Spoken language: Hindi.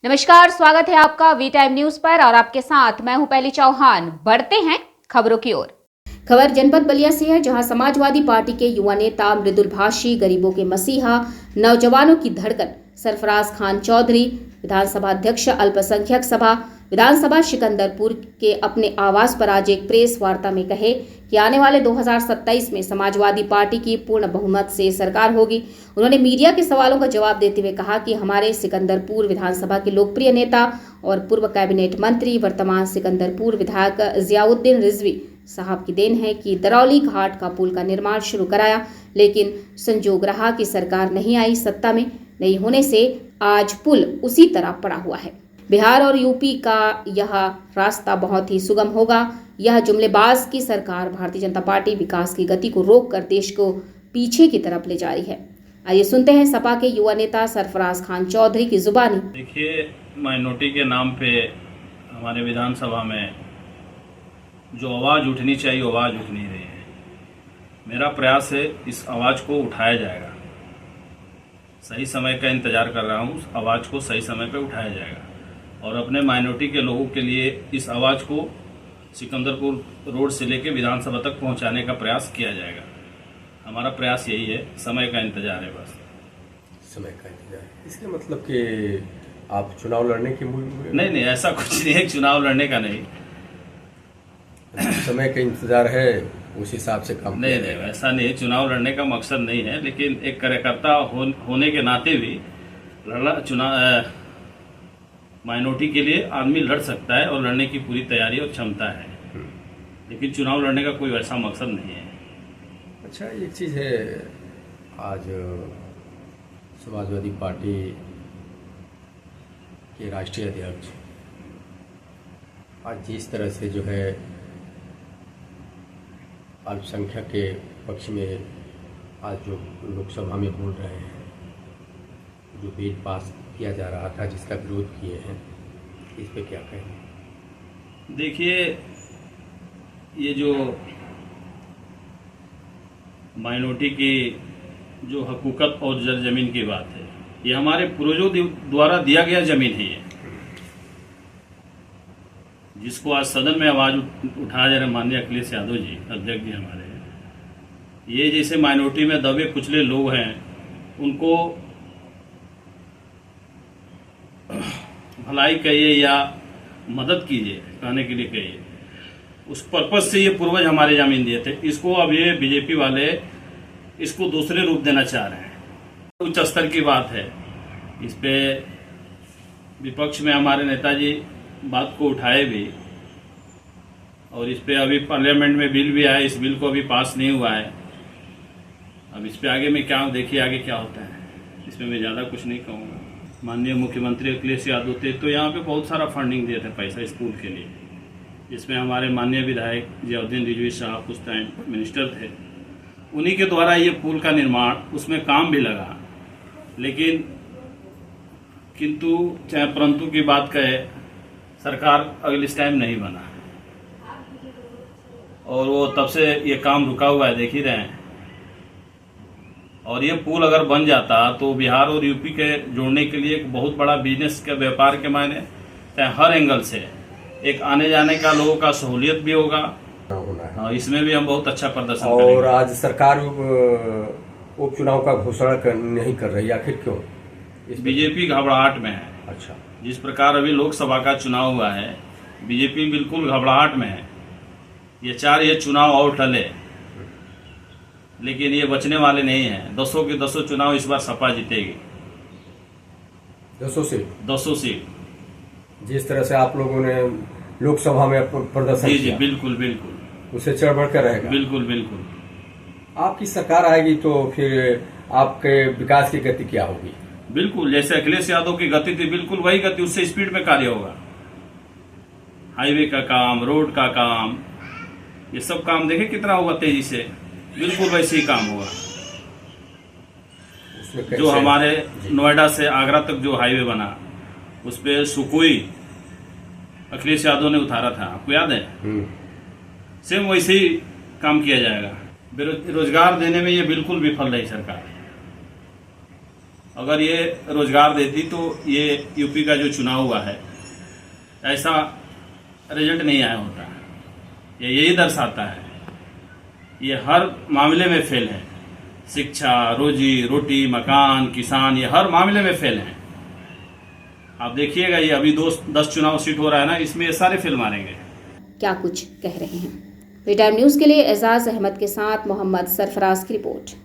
नमस्कार, स्वागत है आपका वी टाइम न्यूज पर और आपके साथ मैं हूं पहली चौहान। बढ़ते हैं खबरों की ओर। खबर जनपद बलिया से है, जहां समाजवादी पार्टी के युवा नेता मृदुल भाषी, गरीबों के मसीहा, नौजवानों की धड़कन सरफराज खान चौधरी, विधानसभा अध्यक्ष अल्पसंख्यक सभा विधानसभा सिकंदरपुर के अपने आवास पर आज एक प्रेस वार्ता में कहे कि आने वाले 2027 में समाजवादी पार्टी की पूर्ण बहुमत से सरकार होगी। उन्होंने मीडिया के सवालों का जवाब देते हुए कहा कि हमारे सिकंदरपुर विधानसभा के लोकप्रिय नेता और पूर्व कैबिनेट मंत्री, वर्तमान सिकंदरपुर विधायक जियाउद्दीन रिजवी साहब की देन है कि दरौली घाट का पुल का निर्माण शुरू कराया, लेकिन संजोग रहा कि सरकार नहीं आई। सत्ता में नहीं होने से आज पुल उसी तरह पड़ा हुआ है। बिहार और यूपी का यह रास्ता बहुत ही सुगम होगा। यह जुमलेबाज की सरकार भारतीय जनता पार्टी विकास की गति को रोककर देश को पीछे की तरफ ले जा रही है। आइए सुनते हैं सपा के युवा नेता सरफराज खान चौधरी की जुबानी। देखिए, माइनॉरिटी के नाम पे हमारे विधानसभा में जो आवाज़ उठनी चाहिए आवाज़ उठ नहीं रही है। मेरा प्रयास है इस आवाज़ को उठाया जाएगा। सही समय का इंतज़ार कर रहा हूँ, उस आवाज़ को सही समय पे उठाया जाएगा और अपने माइनॉरिटी के लोगों के लिए इस आवाज़ को सिकंदरपुर रोड से लेकर विधानसभा तक पहुंचाने का प्रयास किया जाएगा। हमारा प्रयास यही है, समय का इंतजार है बस। समय का इंतजार, इसके मतलब कि आप चुनाव लड़ने की मूड? नहीं, ऐसा कुछ नहीं है, चुनाव लड़ने का नहीं। समय का इंतजार है, उस हिसाब से काम नहीं, ऐसा नहीं है, चुनाव लड़ने का मकसद नहीं है, लेकिन एक कार्यकर्ता होने के नाते भी चुनाव माइनॉरिटी के लिए आदमी लड़ सकता है और लड़ने की पूरी तैयारी और क्षमता है, लेकिन चुनाव लड़ने का कोई वैसा मकसद नहीं है। अच्छा, एक चीज़ है, आज समाजवादी पार्टी के राष्ट्रीय अध्यक्ष आज जिस तरह से जो है अल्पसंख्यक के पक्ष में आज जो लोकसभा में बोल रहे हैं, जो बिल पास किया जा रहा था जिसका विरोध किए हैं, इस पे क्या कहेंगे? देखिए, ये जो माइनॉरिटी की जो हकूकत और जमीन की बात है, ये हमारे पूर्वजों द्वारा दिया गया जमीन है। ये जिसको आज सदन में आवाज़ उठाया जा रहा है, माननीय अखिलेश यादव जी अध्यक्ष जी हमारे, ये जैसे माइनॉरिटी में दबे कुचले लोग हैं, उनको भलाई कहिए या मदद कीजिए, कहने के लिए कहिए, उस पर्पज से ये पूर्वज हमारे जमीन दिए थे। इसको अब ये बीजेपी वाले इसको दूसरे रूप देना चाह रहे हैं। उच्च स्तर की बात है, इस पे विपक्ष में हमारे नेताजी बात को उठाए भी और इस पे अभी पार्लियामेंट में बिल भी आया, इस बिल को अभी पास नहीं हुआ है। अब इस पे आगे में क्या, देखिए आगे क्या होता है, इसमें मैं ज़्यादा कुछ नहीं कहूँगा। माननीय मुख्यमंत्री अखिलेश यादव थे तो यहाँ पे बहुत सारा फंडिंग दिए थे पैसा स्कूल के लिए, जिसमें हमारे माननीय विधायक जियाउद्दीन रिजवी साहब उस टाइम मिनिस्टर थे। उन्हीं के द्वारा ये पुल का निर्माण, उसमें काम भी लगा, लेकिन किंतु चाहे परंतु की बात कहे, सरकार अगले इस टाइम नहीं बना और वो तब से ये काम रुका हुआ है, देख ही रहे हैं। और ये पुल अगर बन जाता तो बिहार और यूपी के जोड़ने के लिए एक बहुत बड़ा बिजनेस के व्यापार के मायने चाहे हर एंगल से एक आने जाने का लोगों का सहूलियत भी होगा। हाँ, इसमें भी हम बहुत अच्छा प्रदर्शन करेंगे। और आज सरकार उपचुनाव का घोषणा नहीं कर रही, आखिर क्यों? बीजेपी घबराहट में है। अच्छा, जिस प्रकार अभी लोकसभा का चुनाव हुआ है, बीजेपी बिल्कुल घबराहट में है। ये चुनाव और टले, लेकिन ये बचने वाले नहीं हैं। 10 के 10 चुनाव इस बार सपा जीतेगी, 200 सीट। जिस तरह से आप लोगों ने लोकसभा में प्रदर्शन जी, बिल्कुल उसे चढ़ बढ़ कर रहेगा। बिल्कुल आपकी सरकार आएगी तो फिर आपके विकास की गति क्या होगी? बिल्कुल, जैसे अखिलेश यादव की गति थी, बिल्कुल वही गति, उससे स्पीड में कार्य होगा। हाईवे का काम, रोड का काम, ये सब काम देखे कितना होगा तेजी से, बिल्कुल वैसे ही काम होगा। जो हमारे नोएडा से आगरा तक जो हाईवे बना, उस पे सुकोई अखिलेश यादव ने उतारा था, आपको याद है? सेम वैसे ही काम किया जाएगा। रोजगार देने में ये बिल्कुल विफल रही सरकार। अगर ये रोजगार देती तो ये यूपी का जो चुनाव हुआ है ऐसा रिजल्ट नहीं आया होता। ये यही दर्शाता है ये हर मामले में फेल है। शिक्षा, रोजी रोटी, मकान, किसान, ये हर मामले में फेल हैं। आप देखिएगा ये अभी 10 चुनाव सीट हो रहा है ना, इसमें ये सारे फेल मारेंगे। क्या कुछ कह रहे हैं। वी टाइम न्यूज़ के लिए एजाज अहमद के साथ मोहम्मद सरफराज की रिपोर्ट।